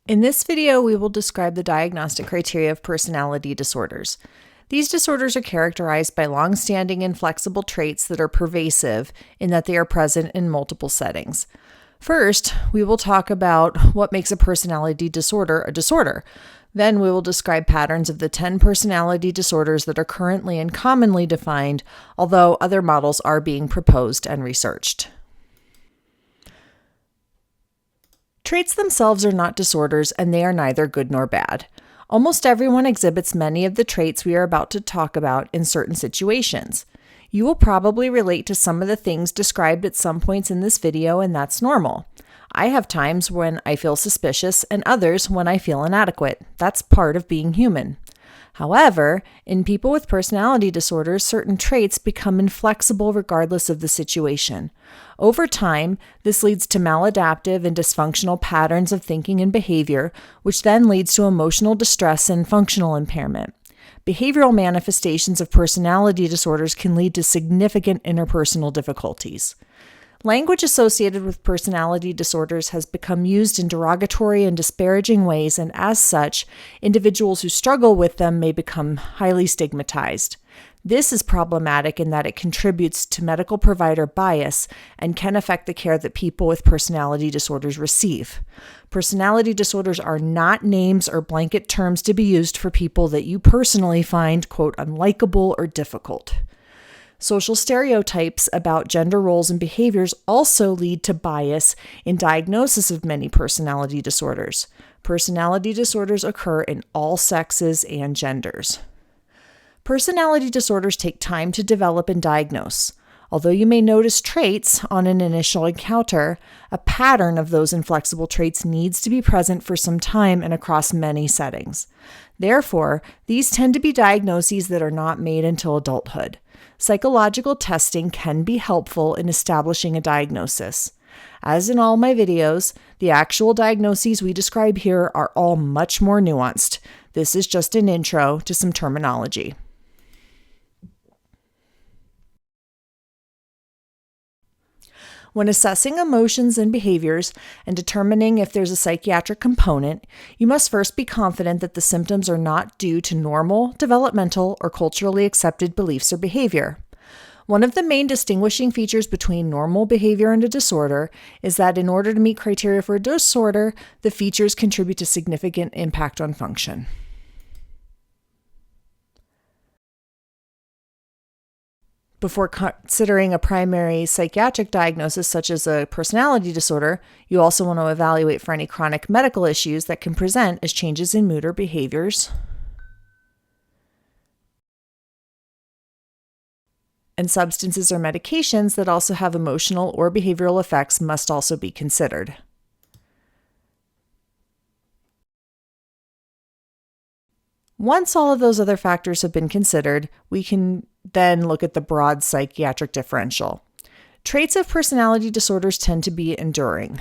In this video, we will describe the diagnostic criteria of personality disorders. These disorders are characterized by long-standing inflexible traits that are pervasive in that they are present in multiple settings. First, we will talk about what makes a personality disorder a disorder. Then we will describe patterns of the 10 personality disorders that are currently and commonly defined, although other models are being proposed and researched. Traits themselves are not disorders, and they are neither good nor bad. Almost everyone exhibits many of the traits we are about to talk about in certain situations. You will probably relate to some of the things described at some points in this video, and that's normal. I have times when I feel suspicious and others when I feel inadequate. That's part of being human. However, in people with personality disorders, certain traits become inflexible regardless of the situation. Over time, this leads to maladaptive and dysfunctional patterns of thinking and behavior, which then leads to emotional distress and functional impairment. Behavioral manifestations of personality disorders can lead to significant interpersonal difficulties. Language associated with personality disorders has become used in derogatory and disparaging ways, and as such, individuals who struggle with them may become highly stigmatized. This is problematic in that it contributes to medical provider bias and can affect the care that people with personality disorders receive. Personality disorders are not names or blanket terms to be used for people that you personally find, quote, unlikable or difficult. Social stereotypes about gender roles and behaviors also lead to bias in diagnosis of many personality disorders. Personality disorders occur in all sexes and genders. Personality disorders take time to develop and diagnose. Although you may notice traits on an initial encounter, a pattern of those inflexible traits needs to be present for some time and across many settings. Therefore, these tend to be diagnoses that are not made until adulthood. Psychological testing can be helpful in establishing a diagnosis. As in all my videos, the actual diagnoses we describe here are all much more nuanced. This is just an intro to some terminology. When assessing emotions and behaviors and determining if there's a psychiatric component, you must first be confident that the symptoms are not due to normal, developmental, or culturally accepted beliefs or behavior. One of the main distinguishing features between normal behavior and a disorder is that in order to meet criteria for a disorder, the features contribute to significant impact on function. Before considering a primary psychiatric diagnosis such as a personality disorder, you also want to evaluate for any chronic medical issues that can present as changes in mood or behaviors. And substances or medications that also have emotional or behavioral effects must also be considered. Once all of those other factors have been considered, we can then look at the broad psychiatric differential. Traits of personality disorders tend to be enduring.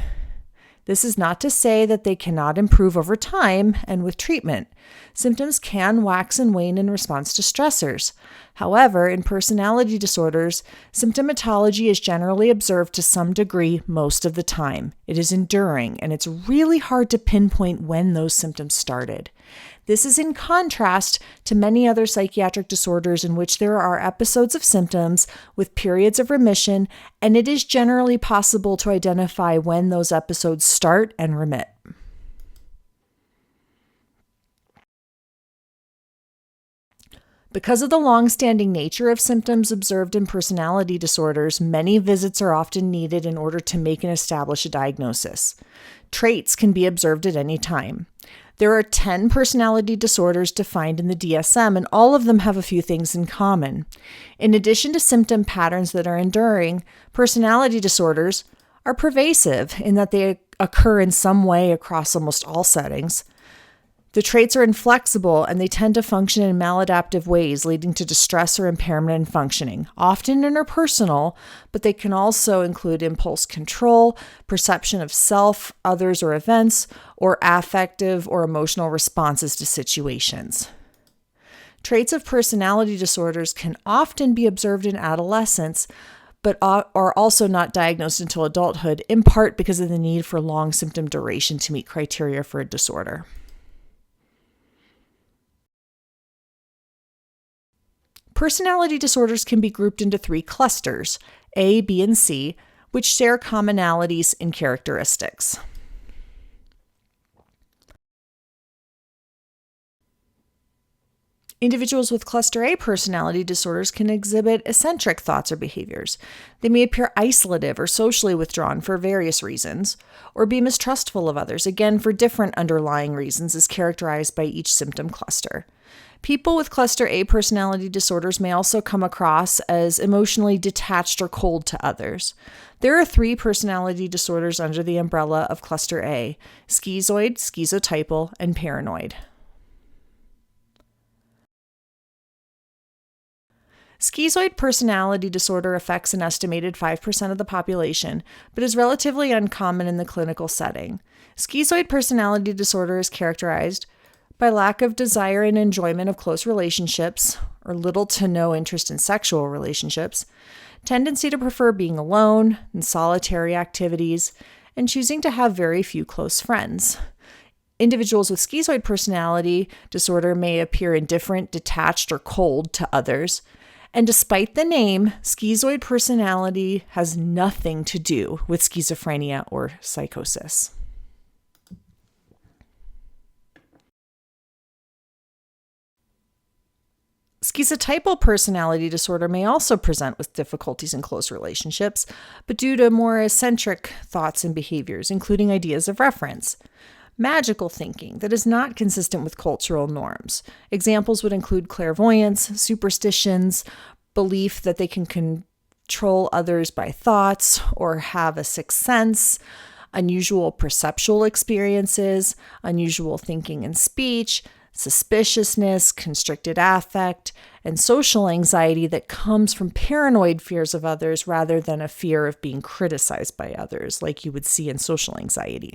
This is not to say that they cannot improve over time and with treatment. Symptoms can wax and wane in response to stressors. However, in personality disorders, symptomatology is generally observed to some degree most of the time. It is enduring, and it's really hard to pinpoint when those symptoms started. This is in contrast to many other psychiatric disorders in which there are episodes of symptoms with periods of remission, and it is generally possible to identify when those episodes start and remit. Because of the long-standing nature of symptoms observed in personality disorders, many visits are often needed in order to make and establish a diagnosis. Traits can be observed at any time. There are 10 personality disorders defined in the DSM, and all of them have a few things in common. In addition to symptom patterns that are enduring, personality disorders are pervasive in that they occur in some way across almost all settings. The traits are inflexible and they tend to function in maladaptive ways, leading to distress or impairment in functioning, often interpersonal, but they can also include impulse control, perception of self, others, or events, or affective or emotional responses to situations. Traits of personality disorders can often be observed in adolescence, but are also not diagnosed until adulthood, in part because of the need for long symptom duration to meet criteria for a disorder. Personality disorders can be grouped into 3 clusters, A, B, and C, which share commonalities in characteristics. Individuals with cluster A personality disorders can exhibit eccentric thoughts or behaviors. They may appear isolative or socially withdrawn for various reasons, or be mistrustful of others, again for different underlying reasons as characterized by each symptom cluster. People with cluster A personality disorders may also come across as emotionally detached or cold to others. There are 3 personality disorders under the umbrella of cluster A: schizoid, schizotypal, and paranoid. Schizoid personality disorder affects an estimated 5% of the population, but is relatively uncommon in the clinical setting. Schizoid personality disorder is characterized by lack of desire and enjoyment of close relationships, or little to no interest in sexual relationships, tendency to prefer being alone and solitary activities, and choosing to have very few close friends. Individuals with schizoid personality disorder may appear indifferent, detached, or cold to others. And despite the name, schizoid personality has nothing to do with schizophrenia or psychosis. Schizotypal personality disorder may also present with difficulties in close relationships, but due to more eccentric thoughts and behaviors, including ideas of reference. Magical thinking that is not consistent with cultural norms. Examples would include clairvoyance, superstitions, belief that they can control others by thoughts or have a sixth sense, unusual perceptual experiences, unusual thinking and speech, suspiciousness, constricted affect, and social anxiety that comes from paranoid fears of others rather than a fear of being criticized by others, like you would see in social anxiety.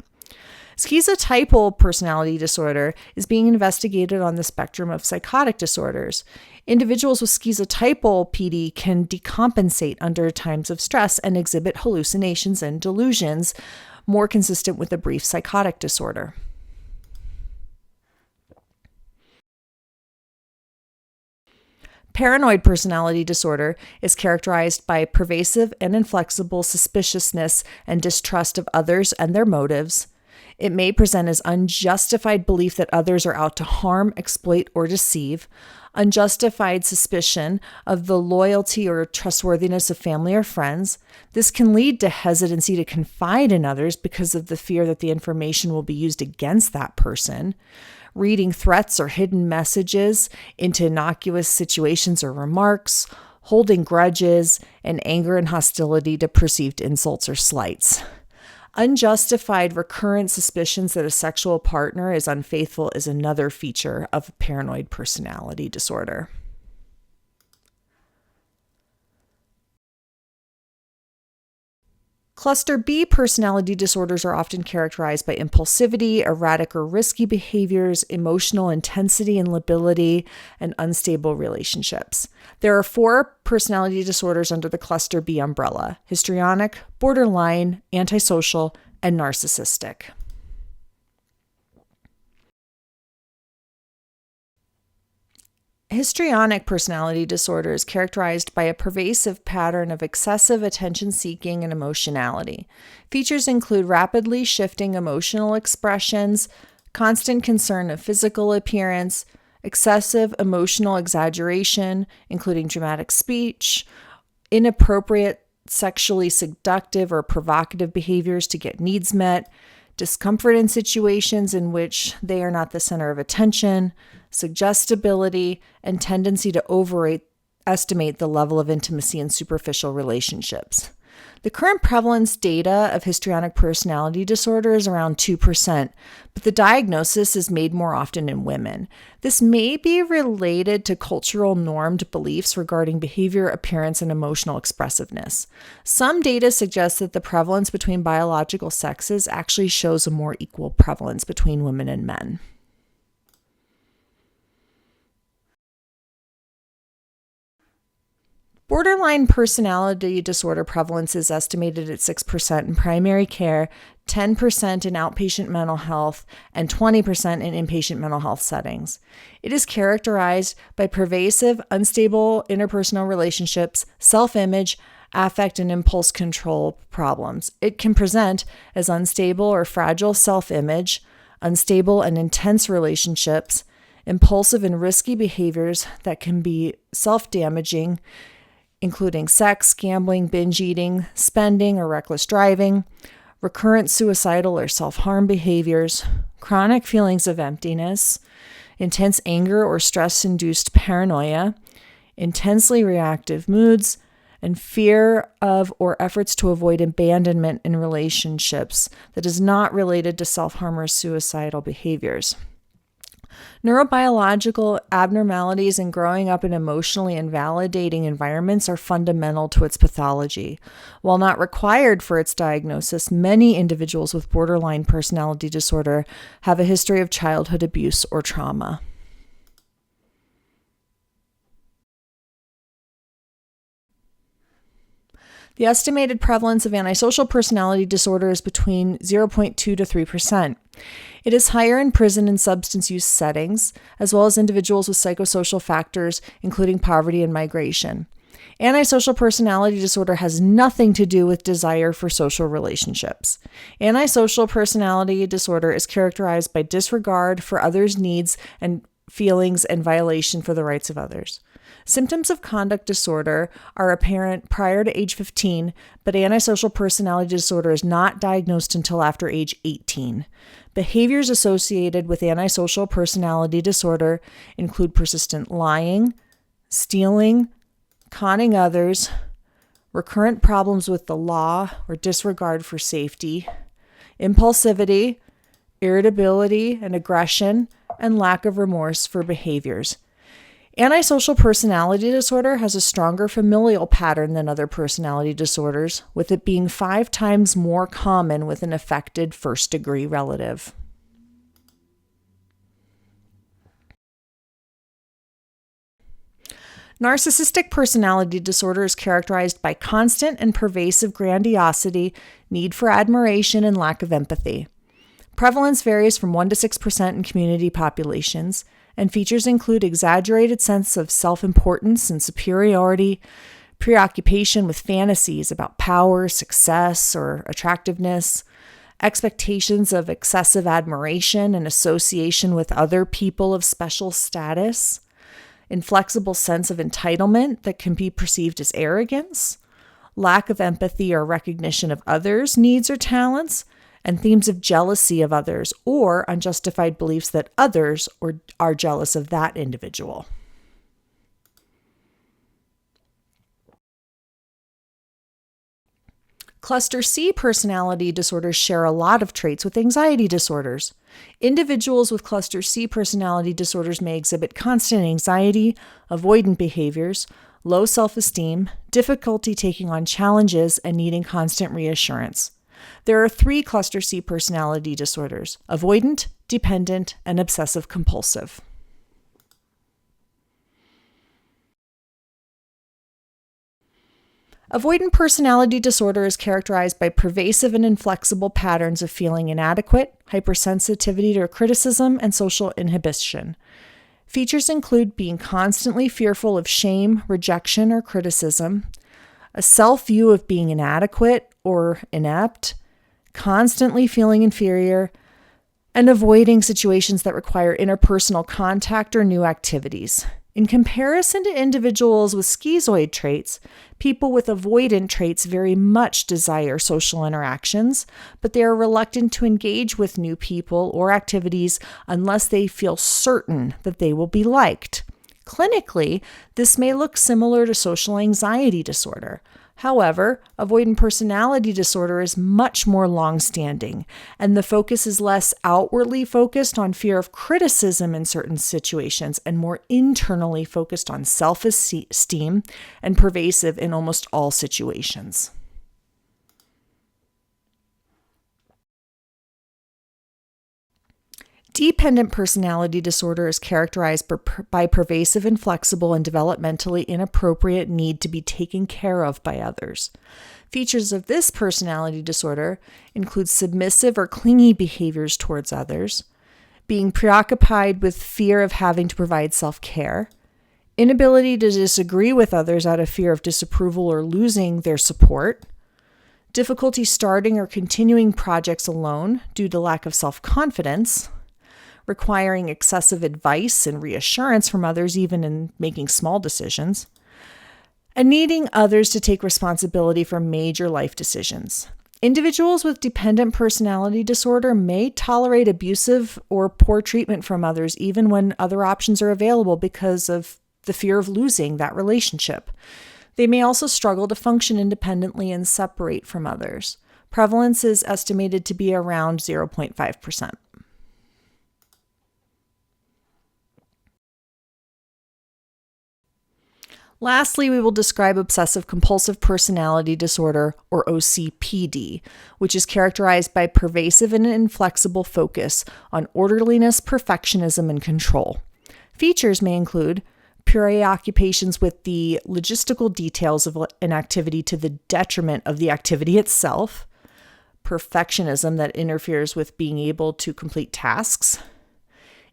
Schizotypal personality disorder is being investigated on the spectrum of psychotic disorders. Individuals with schizotypal PD can decompensate under times of stress and exhibit hallucinations and delusions, more consistent with a brief psychotic disorder. Paranoid personality disorder is characterized by pervasive and inflexible suspiciousness and distrust of others and their motives. It may present as unjustified belief that others are out to harm, exploit, or deceive, unjustified suspicion of the loyalty or trustworthiness of family or friends. This can lead to hesitancy to confide in others because of the fear that the information will be used against that person. Reading threats or hidden messages into innocuous situations or remarks, holding grudges, and anger and hostility to perceived insults or slights. Unjustified recurrent suspicions that a sexual partner is unfaithful is another feature of paranoid personality disorder. Cluster B personality disorders are often characterized by impulsivity, erratic or risky behaviors, emotional intensity and lability, and unstable relationships. There are 4 personality disorders under the Cluster B umbrella: histrionic, borderline, antisocial, and narcissistic. Histrionic personality disorder is characterized by a pervasive pattern of excessive attention-seeking and emotionality. Features include rapidly shifting emotional expressions, constant concern of physical appearance, excessive emotional exaggeration, including dramatic speech, inappropriate sexually seductive or provocative behaviors to get needs met, discomfort in situations in which they are not the center of attention, suggestibility, and tendency to overestimate the level of intimacy in superficial relationships. The current prevalence data of histrionic personality disorder is around 2%, but the diagnosis is made more often in women. This may be related to cultural normed beliefs regarding behavior, appearance, and emotional expressiveness. Some data suggests that the prevalence between biological sexes actually shows a more equal prevalence between women and men. Borderline personality disorder prevalence is estimated at 6% in primary care, 10% in outpatient mental health, and 20% in inpatient mental health settings. It is characterized by pervasive, unstable interpersonal relationships, self-image, affect, and impulse control problems. It can present as unstable or fragile self-image, unstable and intense relationships, impulsive and risky behaviors that can be self-damaging, including sex, gambling, binge eating, spending or reckless driving, recurrent suicidal or self-harm behaviors, chronic feelings of emptiness, intense anger or stress-induced paranoia, intensely reactive moods, and fear of or efforts to avoid abandonment in relationships that is not related to self-harm or suicidal behaviors. Neurobiological abnormalities and growing up in emotionally invalidating environments are fundamental to its pathology. While not required for its diagnosis, many individuals with borderline personality disorder have a history of childhood abuse or trauma. The estimated prevalence of antisocial personality disorder is between 0.2 to 3%. It is higher in prison and substance use settings, as well as individuals with psychosocial factors, including poverty and migration. Antisocial personality disorder has nothing to do with desire for social relationships. Antisocial personality disorder is characterized by disregard for others' needs and feelings and violation for the rights of others. Symptoms of conduct disorder are apparent prior to age 15, but antisocial personality disorder is not diagnosed until after age 18. Behaviors associated with antisocial personality disorder include persistent lying, stealing, conning others, recurrent problems with the law or disregard for safety, impulsivity, irritability and aggression, and lack of remorse for behaviors. Antisocial personality disorder has a stronger familial pattern than other personality disorders, with it being 5 times more common with an affected first-degree relative. Narcissistic personality disorder is characterized by constant and pervasive grandiosity, need for admiration, and lack of empathy. Prevalence varies from 1 to 6% in community populations, and features include exaggerated sense of self-importance and superiority, preoccupation with fantasies about power, success, or attractiveness, expectations of excessive admiration and association with other people of special status, inflexible sense of entitlement that can be perceived as arrogance, lack of empathy or recognition of others' needs or talents, and themes of jealousy of others or unjustified beliefs that others are jealous of that individual. Cluster C personality disorders share a lot of traits with anxiety disorders. Individuals with cluster C personality disorders may exhibit constant anxiety, avoidant behaviors, low self-esteem, difficulty taking on challenges, and needing constant reassurance. There are 3 cluster C personality disorders: avoidant, dependent, and obsessive compulsive. Avoidant personality disorder is characterized by pervasive and inflexible patterns of feeling inadequate, hypersensitivity to criticism, and social inhibition. Features include being constantly fearful of shame, rejection, or criticism, a self-view of being inadequate or inept, constantly feeling inferior, and avoiding situations that require interpersonal contact or new activities. In comparison to individuals with schizoid traits, people with avoidant traits very much desire social interactions, but they are reluctant to engage with new people or activities unless they feel certain that they will be liked. Clinically, this may look similar to social anxiety disorder. However, avoidant personality disorder is much more long-standing, and the focus is less outwardly focused on fear of criticism in certain situations and more internally focused on self-esteem and pervasive in almost all situations. Dependent personality disorder is characterized by pervasive, inflexible, and developmentally inappropriate need to be taken care of by others. Features of this personality disorder include submissive or clingy behaviors towards others, being preoccupied with fear of having to provide self-care, inability to disagree with others out of fear of disapproval or losing their support, difficulty starting or continuing projects alone due to lack of self-confidence, requiring excessive advice and reassurance from others even in making small decisions, and needing others to take responsibility for major life decisions. Individuals with dependent personality disorder may tolerate abusive or poor treatment from others even when other options are available because of the fear of losing that relationship. They may also struggle to function independently and separate from others. Prevalence is estimated to be around 0.5%. Lastly, we will describe obsessive compulsive personality disorder, or OCPD, which is characterized by pervasive and inflexible focus on orderliness, perfectionism, and control. Features may include preoccupations with the logistical details of an activity to the detriment of the activity itself, perfectionism that interferes with being able to complete tasks,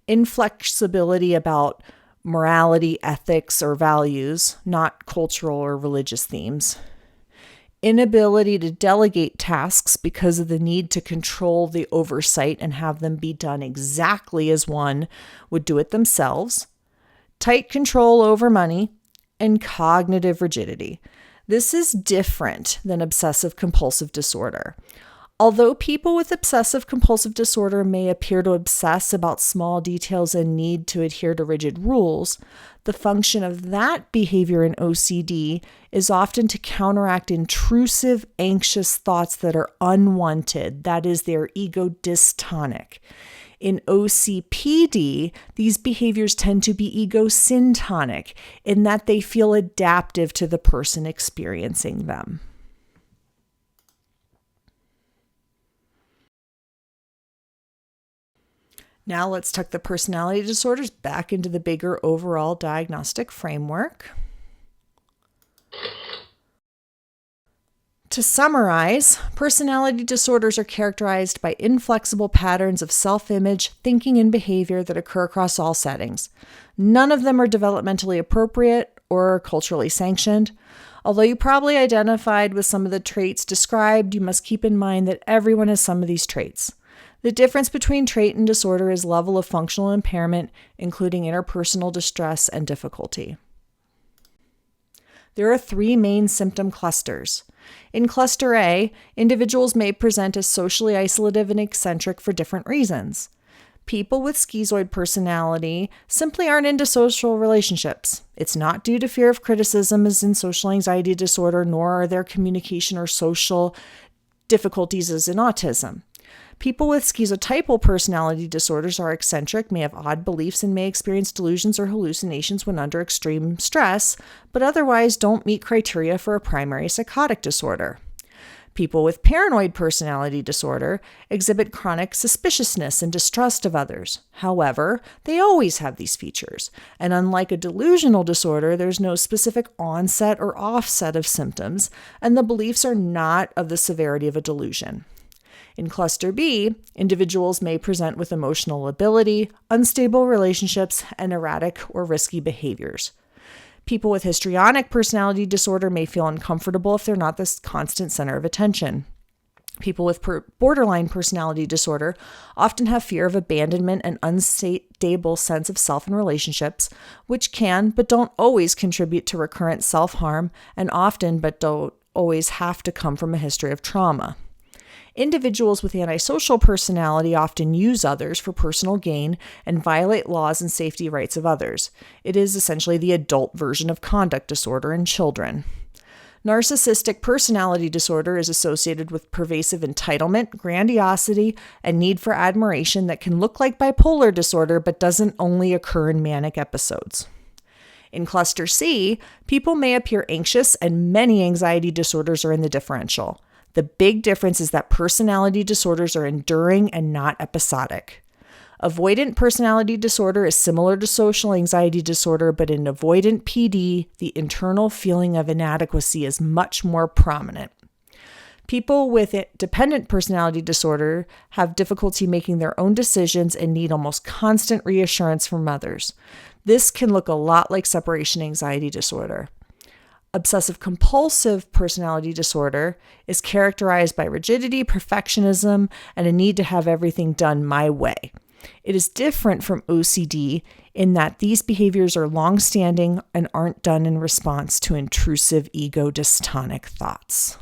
inflexibility about morality, ethics, or values, not cultural or religious themes, inability to delegate tasks because of the need to control the oversight and have them be done exactly as one would do it themselves, tight control over money, and cognitive rigidity. This is different than obsessive compulsive disorder. Although people with obsessive compulsive disorder may appear to obsess about small details and need to adhere to rigid rules, the function of that behavior in OCD is often to counteract intrusive, anxious thoughts that are unwanted. That is, they're ego dystonic. In OCPD, these behaviors tend to be ego syntonic in that they feel adaptive to the person experiencing them. Now let's tuck the personality disorders back into the bigger overall diagnostic framework. To summarize, personality disorders are characterized by inflexible patterns of self-image, thinking, and behavior that occur across all settings. None of them are developmentally appropriate or culturally sanctioned. Although you probably identified with some of the traits described, you must keep in mind that everyone has some of these traits. The difference between trait and disorder is level of functional impairment, including interpersonal distress and difficulty. There are 3 main symptom clusters. In Cluster A, individuals may present as socially isolative and eccentric for different reasons. People with schizoid personality simply aren't into social relationships. It's not due to fear of criticism as in social anxiety disorder, nor are there communication or social difficulties as in autism. People with schizotypal personality disorders are eccentric, may have odd beliefs, and may experience delusions or hallucinations when under extreme stress, but otherwise don't meet criteria for a primary psychotic disorder. People with paranoid personality disorder exhibit chronic suspiciousness and distrust of others. However, they always have these features, and unlike a delusional disorder, there's no specific onset or offset of symptoms, and the beliefs are not of the severity of a delusion. In Cluster B, individuals may present with emotional lability, unstable relationships, and erratic or risky behaviors. People with histrionic personality disorder may feel uncomfortable if they're not the constant center of attention. People with borderline personality disorder often have fear of abandonment and unstable sense of self in relationships, which can but don't always contribute to recurrent self-harm and often but don't always have to come from a history of trauma. Individuals with antisocial personality often use others for personal gain and violate laws and safety rights of others. It is essentially the adult version of conduct disorder in children. Narcissistic personality disorder is associated with pervasive entitlement, grandiosity, and need for admiration that can look like bipolar disorder but doesn't only occur in manic episodes. In Cluster C, people may appear anxious, and many anxiety disorders are in the differential. The big difference is that personality disorders are enduring and not episodic. Avoidant personality disorder is similar to social anxiety disorder, but in avoidant PD, the internal feeling of inadequacy is much more prominent. People with dependent personality disorder have difficulty making their own decisions and need almost constant reassurance from others. This can look a lot like separation anxiety disorder. Obsessive-compulsive personality disorder is characterized by rigidity, perfectionism, and a need to have everything done my way. It is different from OCD in that these behaviors are long-standing and aren't done in response to intrusive ego dystonic thoughts.